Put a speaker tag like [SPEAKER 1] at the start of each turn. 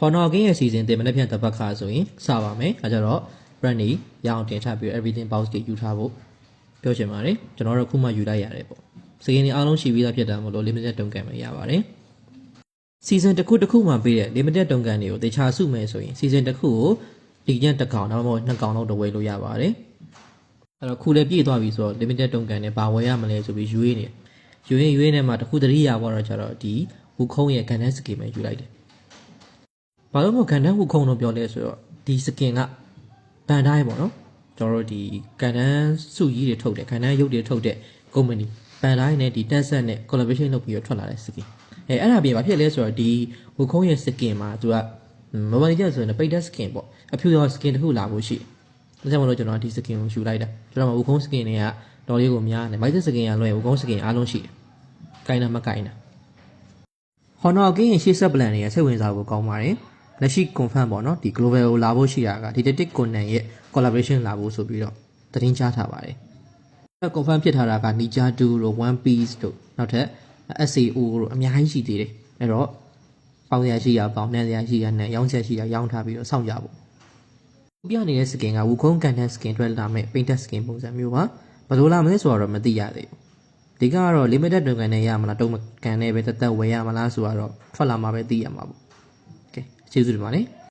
[SPEAKER 1] Honor Game ရဲ့ season တင်မနေ့ပြန်တစ်ပတ်ခါဆိုရင်စပါမယ်။အဲကြတော့ brand နေရအောင်တင်ချပြီး everything box တွေယူထားဖို့ပြောချင်ပါတယ်။ကျွန်တော်တို့ခုမှယူလိုက်ရတယ်ပေါ့။စကင်တွေအားလုံးရှိပြီးသားဖြစ်တာမို့လို့ limited တုံးကန်မရပါတယ်။ season တစ်ခုမှပေးတဲ့ limited တုံးကန်တွေကိုတေချာစုမယ်ဆိုရင် season တစ်ခုကိုဒီညတစ်ကောင်တော့မဟုတ်နှစ်ကောင်တော့တဝယ်လို့ရပါတယ်။အဲ့တော့ခုလည်းပြည့်သွားပြီဆိုတော့ limited တုံးကန်နဲ့ဘာဝယ်ရမလဲဆိုပြီးရွေးနေ။ရွေးနေမှာတစ်ခုတတိယဘောတော့ကျတော့ဒီဝူခုံးရဲ့ကန်တဲ့ skin ပဲယူလိုက်တယ်။ဘာလို့မို့ကန်တဲ့ဝူခုံးတော့ပြောလဲဆိုတော့ဒီ skin ကဘန်တိုင်းပေါ့နော်။ကျွန်တော်တို့ဒီကန်တန်းစုကြီးတွေထုတ်တယ်ကန်တန်းရုပ်တွေထုတ်တဲ့ company ဘန်တိုင်းနဲ့ဒီတက်ဆက်နဲ့ collaboration လုပ်ပြီးတော့ထွက်လာတဲ့ skin အဲ့ဒါပြင်ဘာဖြစ်လဲဆိုတော့ဒီဝူခုံးရဲ့ skin မှာသူက mobile ကျဆိုရင်ပိတ်တဲ့ skin ပေါ့အဖြူရော skin တစ်ခုလာဖို့ရှိဒါကြောင့်မလို့ကျွန်တော်ဒီ skin ကိုယူလိုက်တာကျွန်တော်ဝူခုံး skin တွေကတော်လေးကိုများတယ် bite skin ကလွယ်ဝူခုံး skin အားလုံးရှိတယ်ကိုင်းတာမကိုင်းတာ Honor Game ရဲ့ရှေ့ဆက် plan တွေရဲ့စိတ်ဝင်စားဖို့ကောင်းပါတယ်လက်ရှိ confirm ပေါ့နော်ဒီ global ကိုလာဖို့ရှိတာက Detective Conan ရဲ့ collaboration လာဖို့ဆိုပြီးတော့သတင်းကြားထားပါတယ်အဲ့ confirm ဖြစ်ထားတာက Ninja 2 တို့ One Piece တို့နောက်ထပ် SAO တို့အများကြီးရှိသေးတယ်အဲ့တော့ပေါင်းရရှိရပေါင်းနှံ့ရရှိရနဲ့ရောင်းချက်ရှိရရောင်းထားပြီးတော့စောင့်ကြဖို့ပြနေတဲ့ skin ကဝူခုံးကန်တဲ့ skin အတွက်လာမဲ့ painted skin ပုံစံမျိုးပါဘယ်လိုလာမလဲဆိုတော့မသိရသေးဘူးဒီကတော့ limited တုံးကန်နဲ့ရမလားတုံးကန်နဲ့ပဲတက်တက်ဝယ်ရမလားဆိုတော့ထွက်လာမှာပဲသိရမှာပေါ့โอเคကျေးဇူးတင်ပါတယ်